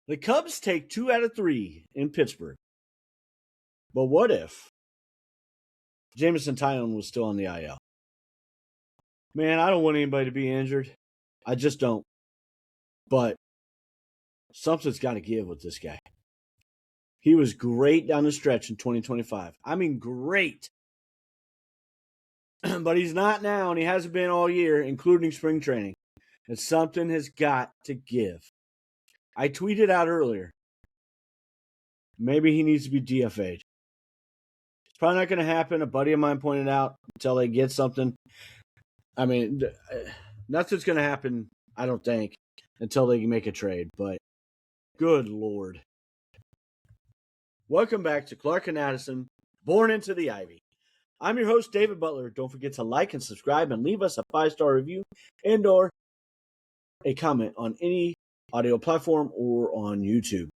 The Cubs take 2 out of 3 in Pittsburgh. But what if Jameson Taillon was still on the IL? Man, I don't want anybody to be injured. I just don't. But something's got to give with this guy. He was great down the stretch in 2025. I mean, great. But he's not now, and he hasn't been all year, including spring training. And something has got to give. I tweeted out earlier, maybe he needs to be DFA'd. It's probably not going to happen. A buddy of mine pointed out until they get something. I mean, nothing's going to happen, I don't think, until they can make a trade. But good Lord. Welcome back to Clark and Addison, Born into the Ivy. I'm your host, David Butler. Don't forget to like and subscribe and leave us a 5-star review and or a comment on any audio platform or on YouTube.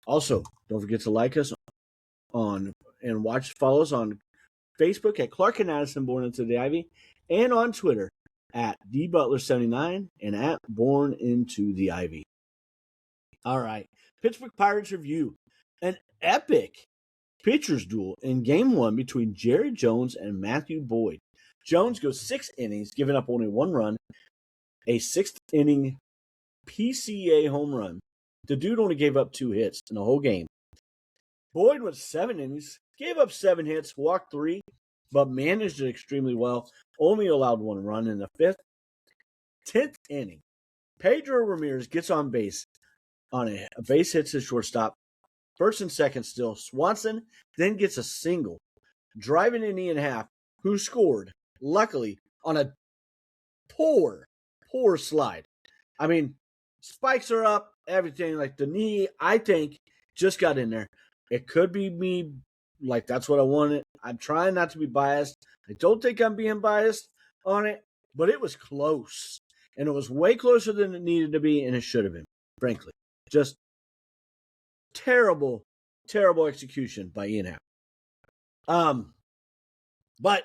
Also, don't forget to like us on and follow us on Facebook at Clark and Addison, Born into the Ivy, and on Twitter at DButler79 and at Born into the Ivy. All right. Pittsburgh Pirates review. An epic pitchers duel in Game 1 between Jerry Jones and Matthew Boyd. Jones goes 6 innings, giving up only 1 run, a 6th inning PCA home run. The dude only gave up 2 hits in the whole game. Boyd went 7 innings, gave up 7 hits, walked 3, but managed it extremely well. Only allowed 1 run in the 10th inning. Pedro Ramirez gets on base. On a base hits his shortstop. First and second still. Swanson then gets a single, driving an inning and a half, who scored, luckily, on a poor slide. I mean, spikes are up, everything. Like the knee, I think, just got in there. It could be me, like that's what I wanted. I'm trying not to be biased. I don't think I'm being biased on it, but it was close. And it was way closer than it needed to be, and it should have been, frankly. Just terrible execution by Ian Happ. But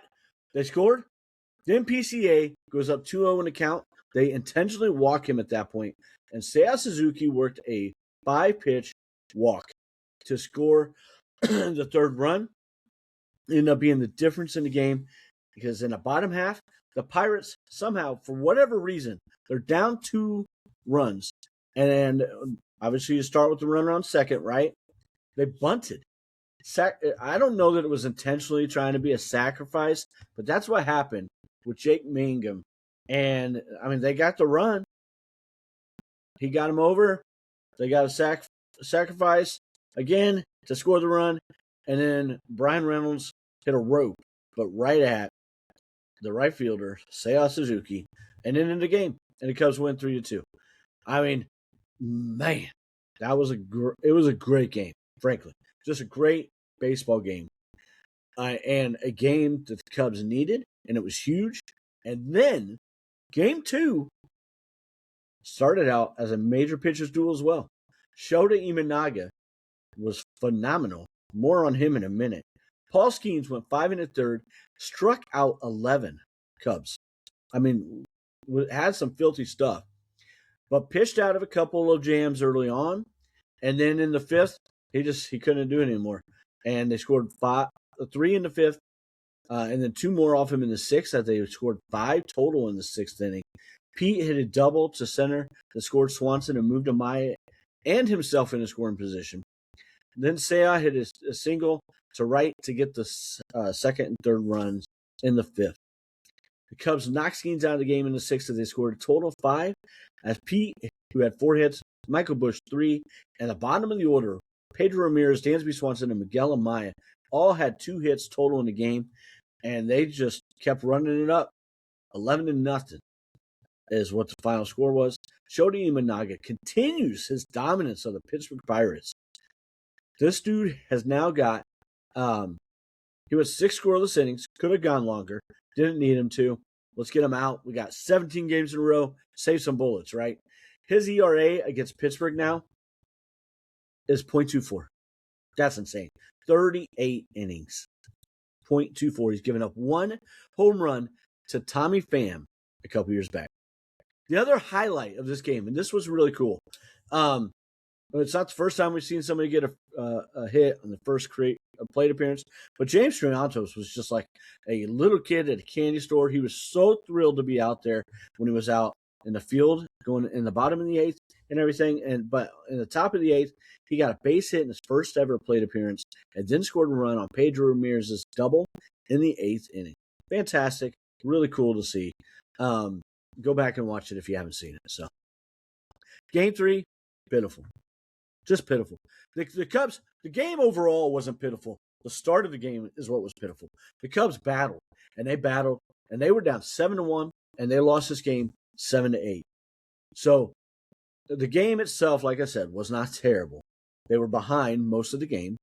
they scored. Then PCA goes up 2-0 in the count. They intentionally walk him at that point. And Seiya Suzuki worked a 5-pitch walk to score the 3rd run. Ended up being the difference in the game because in the bottom half, the Pirates somehow, for whatever reason, they're down 2 runs. And obviously you start with the runner on second, right? They bunted. I don't know that it was intentionally trying to be a sacrifice, but that's what happened with Jake Mangum. And, I mean, they got the run. He got him over. They got a sacrifice again to score the run. And then Brian Reynolds hit a rope, but right at the right fielder, Seiya Suzuki, and then in the game. And the Cubs win 3-2. I mean, man, it was a great game, frankly. Just a great baseball game. And a game that the Cubs needed, and it was huge. And then Game 2 started out as a major pitchers duel as well. Shota Imanaga was phenomenal. More on him in a minute. Paul Skeens went 5 1/3, struck out 11 Cubs. I mean, had some filthy stuff. But pitched out of a couple of jams early on. And then in the 5th, he couldn't do it anymore. And they scored 3 in the 5th. And then 2 more off him in the 6th. That they scored 5 total in the 6th inning. Pete hit a double to center that scored Swanson and moved Amaya and himself in a scoring position. Then Seiya hit a single to right to get the 2nd and 3rd runs in the 5th. The Cubs knocked Skeens out of the game in the 6th as they scored a total of 5. As Pete, who had 4 hits, Michael Busch 3, and the bottom of the order, Pedro Ramirez, Dansby Swanson, and Miguel Amaya all had 2 hits total in the game, and they just kept running it up. 11-0 is what the final score was. Shota Imanaga continues his dominance of the Pittsburgh Pirates. This dude has now got, he was 6 scoreless innings, could have gone longer, didn't need him to. Let's get him out. We got 17 games in a row. Save some bullets, right? His ERA against Pittsburgh now is .24. That's insane. 38 innings. .24. He's given up 1 home run to Tommy Pham a couple years back. The other highlight of this game, and this was really cool. It's not the first time we've seen somebody get a hit on the first plate appearance, but James Triantos was just like a little kid at a candy store. He was so thrilled to be out there when he was out in the field, going in the bottom of the eighth and everything. But in the top of the eighth, he got a base hit in his first ever plate appearance, and then scored a run on Pedro Ramirez's double in the eighth inning. Fantastic, really cool to see. Go back and watch it if you haven't seen it. So, Game 3, pitiful. Just pitiful. The Cubs, the game overall wasn't pitiful. The start of the game is what was pitiful. The Cubs battled, and they were down 7-1, and they lost this game 7-8. So the game itself, like I said, was not terrible. They were behind most of the game.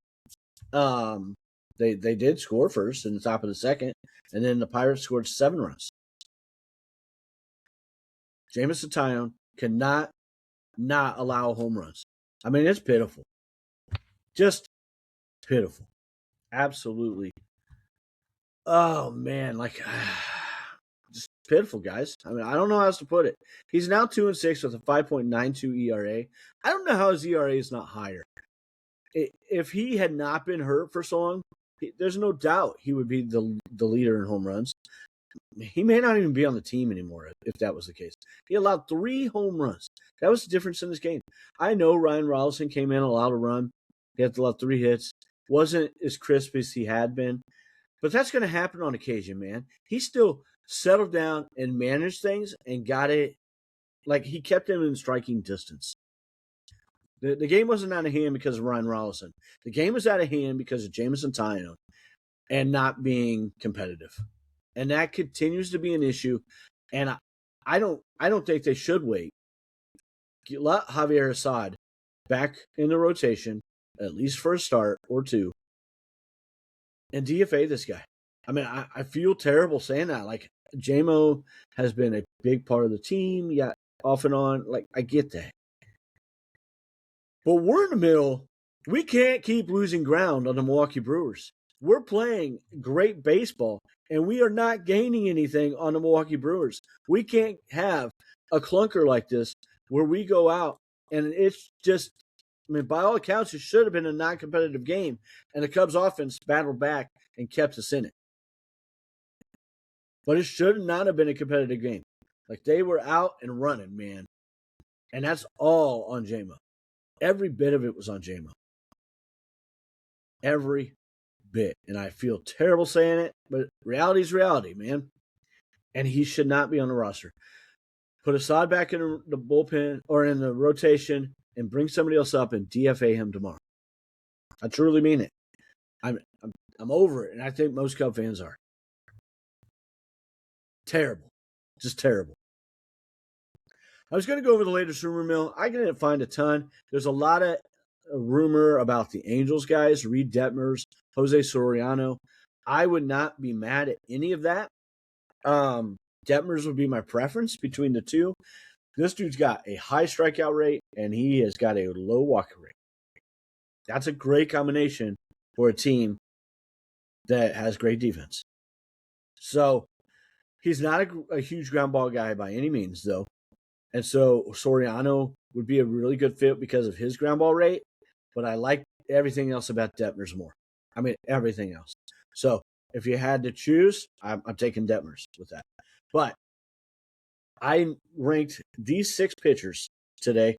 They did score first in the top of the second, and then the Pirates scored 7 runs. Jameson Taillon cannot not allow home runs. I mean, it's pitiful. Just pitiful. Absolutely. Oh, man. Just pitiful, guys. I mean, I don't know how else to put it. He's now 2-6 with a 5.92 ERA. I don't know how his ERA is not higher. If he had not been hurt for so long, there's no doubt he would be the leader in home runs. He may not even be on the team anymore if that was the case. He allowed 3 home runs. That was the difference in this game. I know Ryan Rollison came in, allowed a run. He had to allow 3 hits. Wasn't as crisp as he had been. But that's going to happen on occasion, man. He still settled down and managed things and got it. Like, he kept him in striking distance. The game wasn't out of hand because of Ryan Rollison. The game was out of hand because of Jameson Taillon and not being competitive. And that continues to be an issue. And I don't think they should wait. Let Javier Assad back in the rotation, at least for a start or 2, and DFA this guy. I mean, I feel terrible saying that. Like, JMO has been a big part of the team, yeah, off and on. Like, I get that. But we're in the middle. We can't keep losing ground on the Milwaukee Brewers. We're playing great baseball, and we are not gaining anything on the Milwaukee Brewers. We can't have a clunker like this where we go out, and it's just, I mean, by all accounts, it should have been a non-competitive game, and the Cubs offense battled back and kept us in it. But it should not have been a competitive game. Like, they were out and running, man. And that's all on JMO. Every bit of it was on JMO. Every bit. And I feel terrible saying it, but reality is reality, man. And he should not be on the roster. Put Assad back in the bullpen or in the rotation and bring somebody else up and DFA him tomorrow. I truly mean it. I'm over it, and I think most Cub fans are. Terrible. Just terrible. I was going to go over the latest rumor mill. I didn't find a ton. There's a lot of rumor about the Angels guys, Reed Detmers, Jose Soriano. I would not be mad at any of that. Detmers would be my preference between the two. This dude's got a high strikeout rate, and he has got a low walk rate. That's a great combination for a team that has great defense. So he's not a huge ground ball guy by any means, though. And so Soriano would be a really good fit because of his ground ball rate. But I like everything else about Detmers more. I mean, everything else. So if you had to choose, I'm taking Detmers with that. But I ranked these 6 pitchers today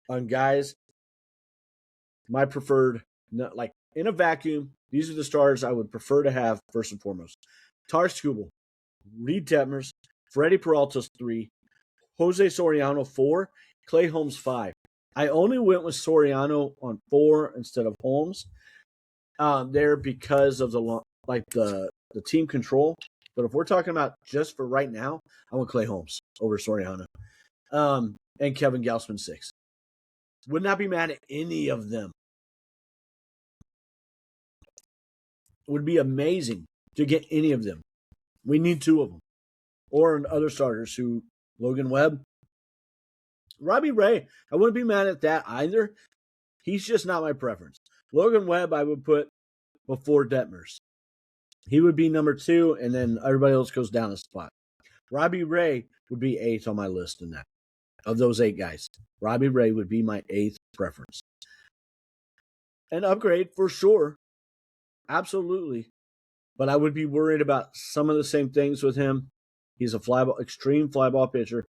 on guys, my preferred, like in a vacuum, these are the stars I would prefer to have first and foremost. Tar Skubal, Reed Detmers, Freddie Peralta's 3, Jose Soriano 4, Clay Holmes 5. I only went with Soriano on 4 instead of Holmes there because of the team control. But if we're talking about just for right now, I want Clay Holmes over Soriano. And Kevin Gausman 6. Would not be mad at any of them. Would be amazing to get any of them. We need 2 of them. Or other starters who, Logan Webb. Robbie Ray, I wouldn't be mad at that either. He's just not my preference. Logan Webb I would put before Detmers. He would be number 2, and then everybody else goes down a spot. Robbie Ray would be 8th on my list in that. Of those 8 guys, Robbie Ray would be my 8th preference. An upgrade for sure. Absolutely. But I would be worried about some of the same things with him. He's a extreme fly ball pitcher.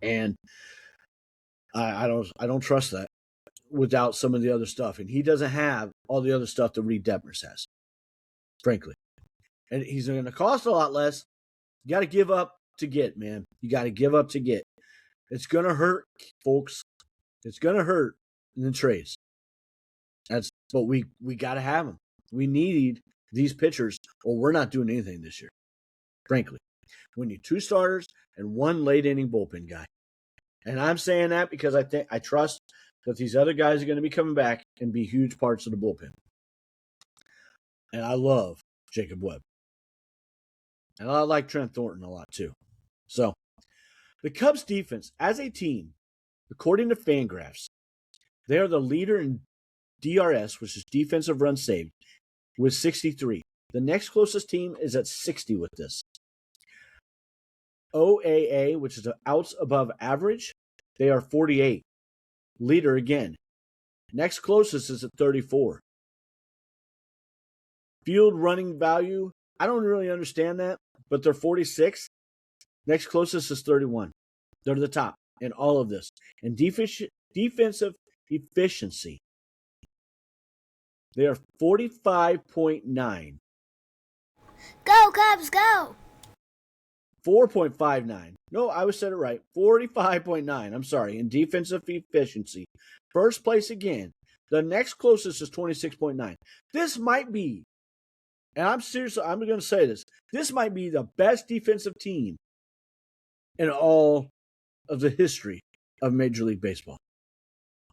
And I don't trust that without some of the other stuff. And he doesn't have all the other stuff that Reed Detmers has, frankly. And he's going to cost a lot less. You got to give up to get, man. You got to give up to get. It's going to hurt, folks. It's going to hurt in the trades. But we got to have them. We need these pitchers, or we're not doing anything this year, frankly. We need 2 starters and 1 late inning bullpen guy. And I'm saying that because I trust that these other guys are going to be coming back and be huge parts of the bullpen. And I love Jacob Webb. And I like Trent Thornton a lot too. So, the Cubs defense, as a team, according to Fangraphs, they are the leader in DRS, which is defensive runs saved, with 63. The next closest team is at 60 with this. OAA, which is outs above average, they are 48. Leader again. Next closest is at 34. Field running value, I don't really understand that, but they're 46. Next closest is 31. They're the top in all of this. And defensive efficiency, they are 45.9. Go, Cubs, go! 4.59. No, I said it right. 45.9. I'm sorry. In defensive efficiency. First place again. The next closest is 26.9. This might be, and I'm going to say this might be the best defensive team in all of the history of Major League Baseball.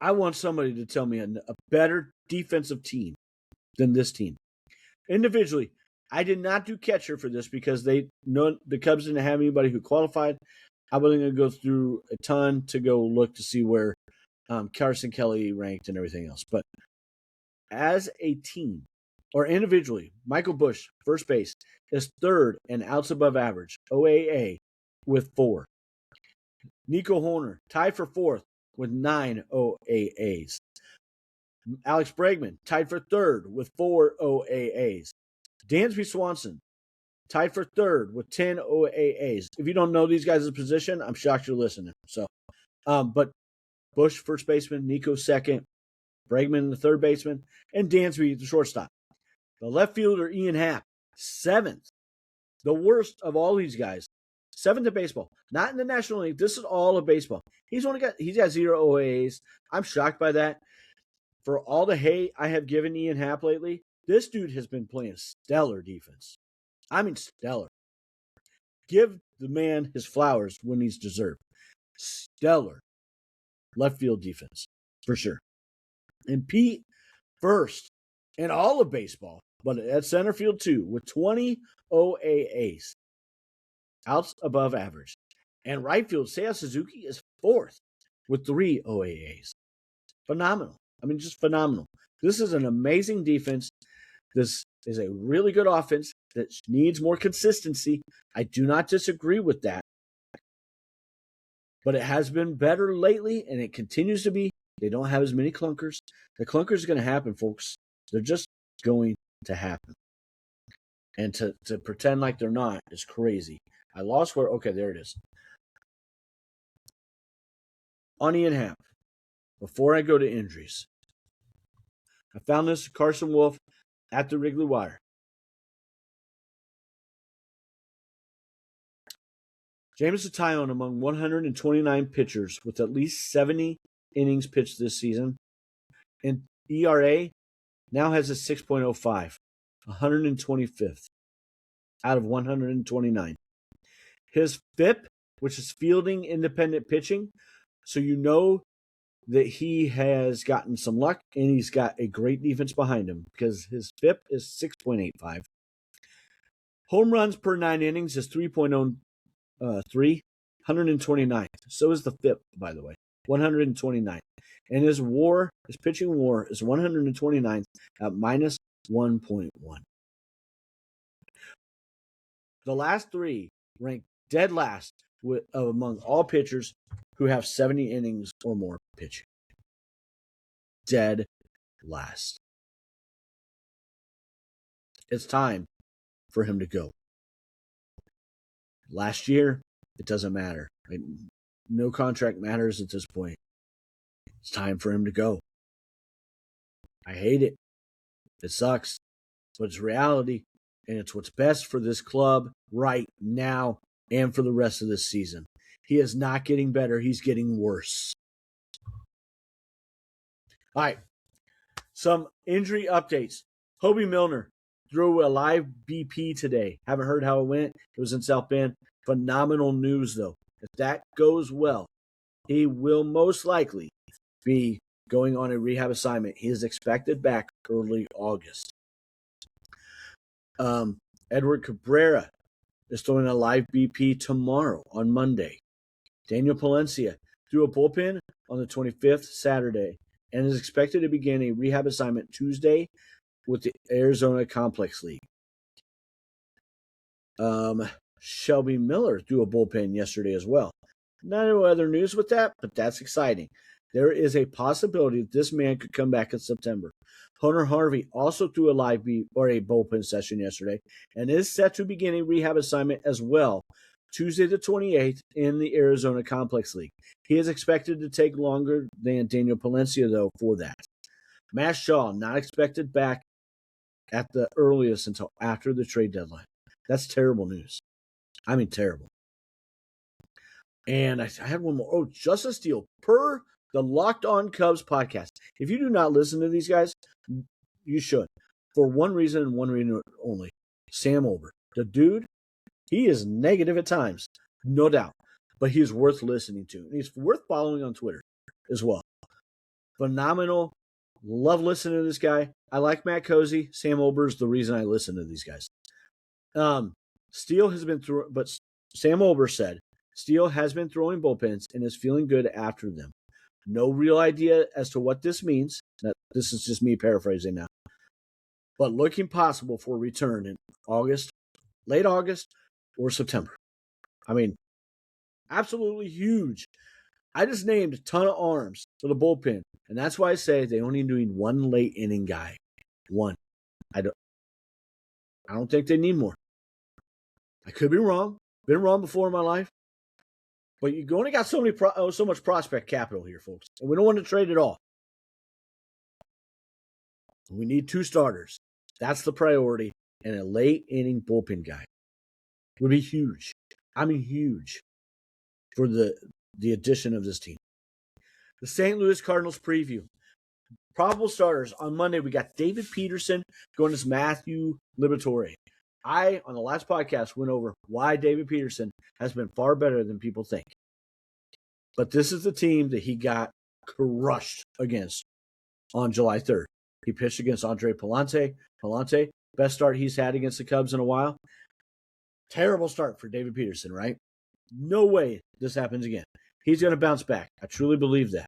I want somebody to tell me a better defensive team than this team. Individually, I did not do catcher for this because the Cubs didn't have anybody who qualified. I wasn't going to go through a ton to go look to see where Carson Kelly ranked and everything else. But as a team, or individually, Michael Busch, first base, is 3rd and outs above average, OAA, with 4. Nico Hoerner, tied for 4th with 9 OAAs. Alex Bregman, tied for 3rd with 4 OAAs. Dansby Swanson, tied for 3rd with 10 OAAs. If you don't know these guys' position, I'm shocked you're listening. So, but Busch, first baseman, Nico, 2nd, Bregman, the 3rd baseman, and Dansby, the shortstop. The left fielder, Ian Happ, 7th. The worst of all these guys. 7th in baseball. Not in the National League. This is all of baseball. He's got 0 OAAs. I'm shocked by that. For all the hate I have given Ian Happ lately, this dude has been playing stellar defense. I mean, stellar. Give the man his flowers when he's deserved. Stellar left field defense, for sure. And Pete, first in all of baseball, but at center field too, with 20 OAAs. Outs above average. And right field, Seiya Suzuki is 4th with 3 OAAs. Phenomenal. I mean, just phenomenal. This is an amazing defense. This is a really good offense that needs more consistency. I do not disagree with that. But it has been better lately, and it continues to be. They don't have as many clunkers. The clunkers are going to happen, folks. They're just going to happen. And to pretend like they're not is crazy. I lost where. Okay, there it is. On Ian Happ, before I go to injuries, I found this Carson Wolf at the Wrigley Wire. Jameson Taillon among 129 pitchers with at least 70 innings pitched this season. And ERA now has a 6.05, 125th out of 129. His FIP, which is fielding independent pitching, so you know that he has gotten some luck and he's got a great defense behind him because his FIP is 6.85. Home runs per 9 innings is 3.03, 129th. So is the FIP, by the way, 129th. And his pitching WAR is 129th at minus 1.1. The last 3 rank Dead last among all pitchers who have 70 innings or more pitching. Dead last. It's time for him to go. Last year, it doesn't matter. Right? No contract matters at this point. It's time for him to go. I hate it. It sucks. But it's reality, and it's what's best for this club right now and for the rest of this season. He is not getting better. He's getting worse. All right. Some injury updates. Hobie Milner threw a live BP today. Haven't heard how it went. It was in South Bend. Phenomenal news, though. If that goes well, he will most likely be going on a rehab assignment. He is expected back early August. Edward Cabrera is throwing a live BP tomorrow on Monday. Daniel Palencia threw a bullpen on the 25th Saturday and is expected to begin a rehab assignment Tuesday with the Arizona Complex League. Shelby Miller threw a bullpen yesterday as well. No other news with that, but that's exciting. There is a possibility that this man could come back in September. Hunter Harvey also threw a live a bullpen session yesterday and is set to begin a rehab assignment as well Tuesday the 28th in the Arizona Complex League. He is expected to take longer than Daniel Palencia, though, for that. Matt Shaw not expected back at the earliest until after the trade deadline. That's terrible news. I mean, terrible. And I had one more. Oh, Justice Steele, per the Locked On Cubs podcast. If you do not listen to these guys, you should. For one reason and one reason only. Sam Olber. The dude, he is negative at times, no doubt. But he is worth listening to. And he's worth following on Twitter as well. Phenomenal. Love listening to this guy. I like Matt Cozy. Sam Olber is the reason I listen to these guys. Steele has been through, but Sam Olber said, Steele has been throwing bullpens and is feeling good after them. No real idea as to what this means. This is just me paraphrasing now. But looking possible for a return in August, late August, or September. I mean, absolutely huge. I just named a ton of arms for the bullpen, and that's why I say they only need one late inning guy. One. I don't think they need more. I could be wrong. Been wrong before in my life. But you only got so much prospect capital here, folks. And we don't want to trade it all. We need 2 starters. That's the priority. And a late inning bullpen guy would be huge. I mean, huge for the addition of this team. The St. Louis Cardinals preview. Probable starters. On Monday, we got David Peterson going as Matthew Liberatore. I, on the last podcast, went over why David Peterson has been far better than people think. But this is the team that he got crushed against on July 3rd. He pitched against Andre Palante. Palante, best start he's had against the Cubs in a while. Terrible start for David Peterson, right? No way this happens again. He's going to bounce back. I truly believe that.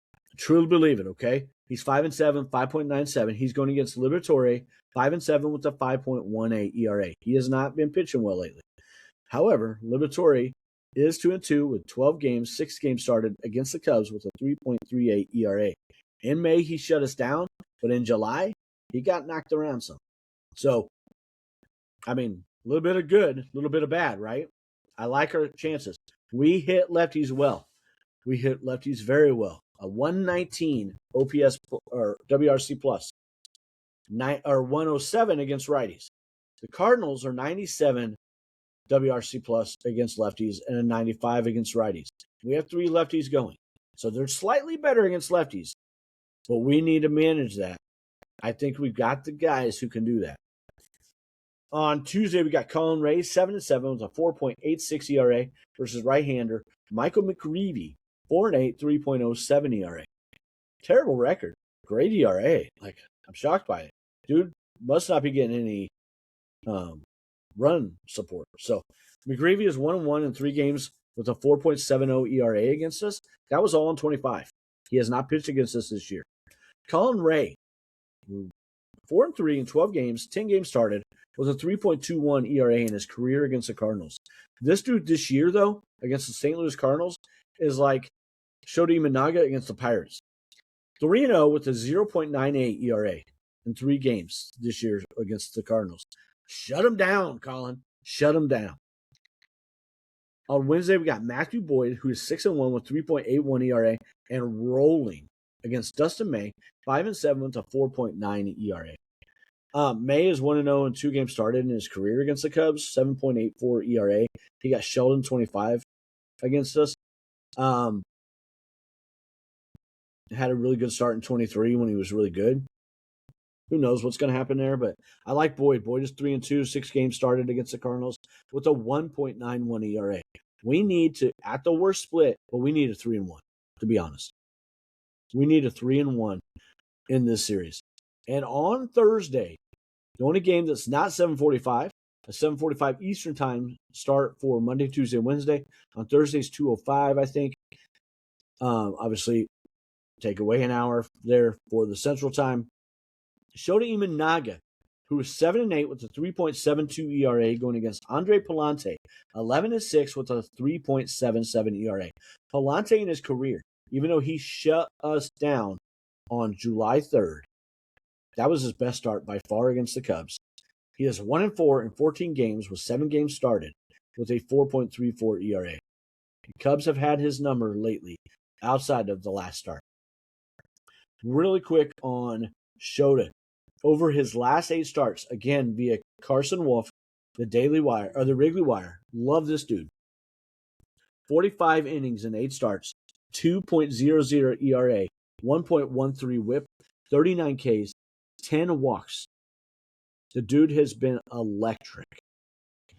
I truly believe it, okay? He's 5-7, 5.97. He's going against Liberatore, 5-7 with a 5.18 ERA. He has not been pitching well lately. However, Liberatore is 2-2 with 12 games, 6 games started against the Cubs with a 3.38 ERA. In May, he shut us down, but in July, he got knocked around some. So, I mean, a little bit of good, a little bit of bad, right? I like our chances. We hit lefties well. We hit lefties very well. A 119 OPS or WRC plus, 107 against righties. The Cardinals are 97 WRC plus against lefties and a 95 against righties. We have 3 lefties going. So they're slightly better against lefties, but we need to manage that. I think we've got the guys who can do that. On Tuesday, we got Colin Ray, 7-7 with a 4.86 ERA versus right-hander Michael McGreevy, 4-8, 3.07 ERA. Terrible record. Great ERA. I'm shocked by it. Dude must not be getting any run support. So McGreevy is 1-1 in 3 games with a 4.70 ERA against us. That was all in 25. He has not pitched against us this year. Colin Ray, 4-3 in 12 games, 10 games started, with a 3.21 ERA in his career against the Cardinals. This dude this year, though, against the St. Louis Cardinals, is like Shota Imanaga against the Pirates. 3-0 with a 0.98 ERA in 3 games this year against the Cardinals. Shut him down, Colin. Shut him down. On Wednesday, we got Matthew Boyd, who is 6-1 with 3.81 ERA and rolling against Dustin May, 5-7 with a 4.9 ERA. May is 1-0 in 2 games started in his career against the Cubs, 7.84 ERA. He got shelled in 25 against us. Had a really good start in 23 when he was really good. Who knows what's going to happen there, but I like Boyd. Boyd is 3-2, 6 games started against the Cardinals with a 1.91 ERA. We need to, at the worst split, but we need a 3-1, to be honest. We need a 3-1 in this series. And on Thursday, the only game that's not 7:45, a 7:45 Eastern time start for Monday, Tuesday, Wednesday. On Thursday's 2:05, I think. Obviously, take away an hour there for the Central Time. Shota Imanaga, who is 7-8 with a 3.72 ERA, going against Andre Pallante, 11-6 with a 3.77 ERA. Pallante in his career, even though he shut us down on July 3rd, that was his best start by far against the Cubs. He is 1-4 in 14 games with 7 games started with a 4.34 ERA. The Cubs have had his number lately outside of the last start. Really quick on Shota. Over his last 8 starts, again via Carson Wolf, the Daily Wire or the Wrigley Wire. Love this dude. 45 innings in 8 starts, 2.00 ERA, 1.13 WHIP, 39 Ks, 10 walks. The dude has been electric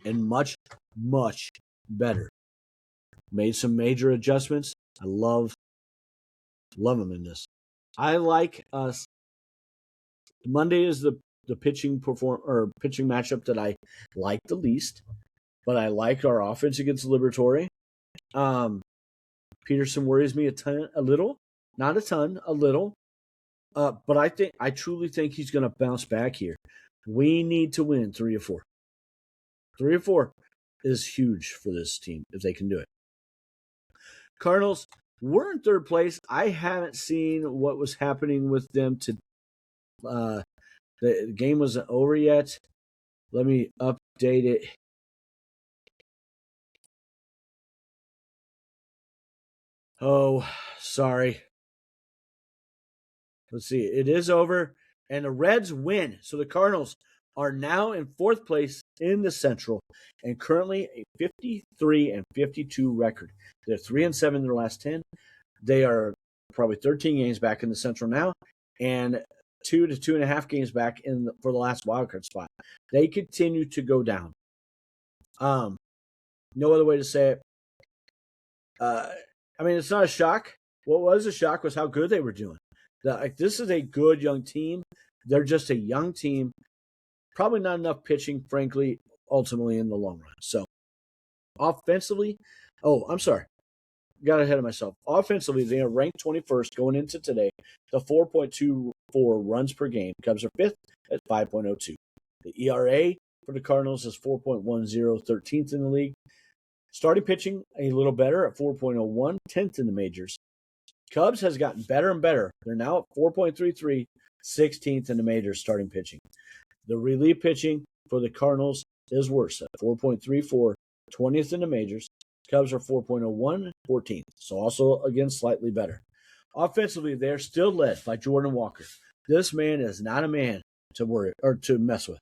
and much, much better. Made some major adjustments. I love him in this. I like us. Monday is the pitching matchup that I like the least, but I like our offense against Liberatore. Peterson worries me a little, not a ton, a little. But I truly think he's going to bounce back here. We need to win 3 or 4. 3 or 4 is huge for this team if they can do it. Cardinals, we're in 3rd place. I haven't seen what was happening with them to. The game wasn't over yet. Let me update it. Oh, sorry. Let's see. It is over, and the Reds win. So the Cardinals are now in 4th place in the Central, and currently a 53-52 record. They're 3-7 in their last 10. They are probably 13 games back in the Central now, and 2 to 2.5 games back for the last wildcard spot. They continue to go down. No other way to say it. I mean, it's not a shock. What was a shock was how good they were doing. This is a good young team. They're just a young team. Probably not enough pitching, frankly, ultimately in the long run. So, offensively, I'm sorry. Got ahead of myself. Offensively, they are ranked 21st going into today to 4.24 runs per game. Cubs are 5th at 5.02. The ERA for the Cardinals is 4.10, 13th in the league. Starting pitching a little better at 4.01, 10th in the majors. Cubs has gotten better and better. They're now at 4.33, 16th in the majors starting pitching. The relief pitching for the Cardinals is worse at 4.34, 20th in the majors. Cubs are 4.01, 14th. So also, again, slightly better. Offensively, they're still led by Jordan Walker. This man is not a man to worry or to mess with.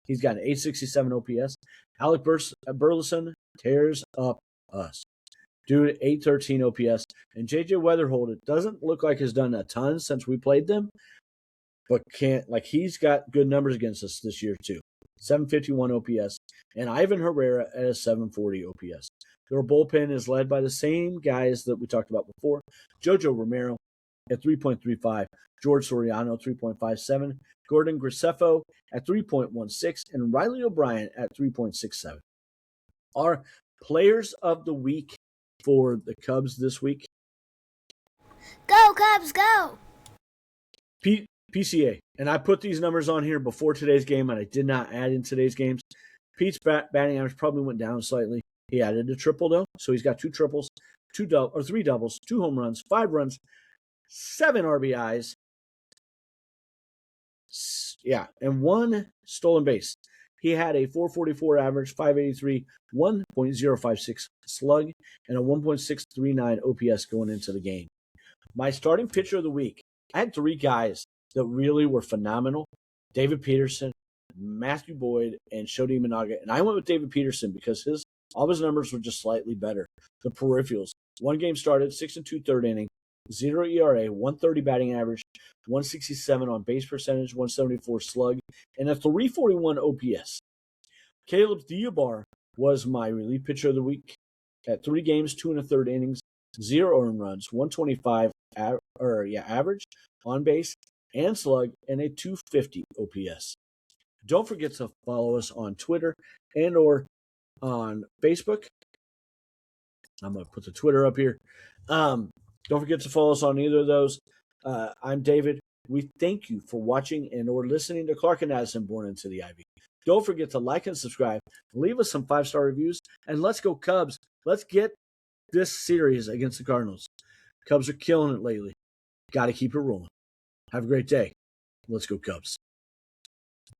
He's got an 867 OPS. Alec Burleson tears up us. Dude, 813 OPS. And JJ Weatherhold, it doesn't look like has done a ton since we played them, but he's got good numbers against us this year too. 751 OPS. And Ivan Herrera at a 740 OPS. Their bullpen is led by the same guys that we talked about before. Jojo Romero at 3.35. George Soriano, 3.57. Gordon Graceffo at 3.16. And Riley O'Brien at 3.67. Our players of the week for the Cubs this week. Go, Cubs, go! PCA. And I put these numbers on here before today's game, and I did not add in today's games. Pete's batting average probably went down slightly. He added a triple, though, so he's got 2 triples, 3 doubles, 2 home runs, 5 runs, 7 RBIs, and 1 stolen base. He had a 444 average, 583, 1.056 slug, and a 1.639 OPS going into the game. My starting pitcher of the week, I had 3 guys that really were phenomenal. David Peterson, Matthew Boyd, and Shodi Imanaga. And I went with David Peterson because all his numbers were just slightly better. The peripherals. 1 game started, 6 2/3 inning, 0 ERA, 130 batting average, 167 on base percentage, 174 slug, and a 341 OPS. Caleb Diabar was my relief pitcher of the week. At 3 games, 2 1/3 innings, 0 earned runs, 125 average on base and slug, and a 250 OPS. Don't forget to follow us on Twitter and or on Facebook. I'm going to put the Twitter up here. Don't forget to follow us on either of those. I'm David. We thank you for watching and or listening to Clark and Addison Born into the Ivy. Don't forget to like and subscribe. Leave us some 5-star reviews. And let's go Cubs. Let's get this series against the Cardinals. Cubs are killing it lately. Got to keep it rolling. Have a great day. Let's go Cubs.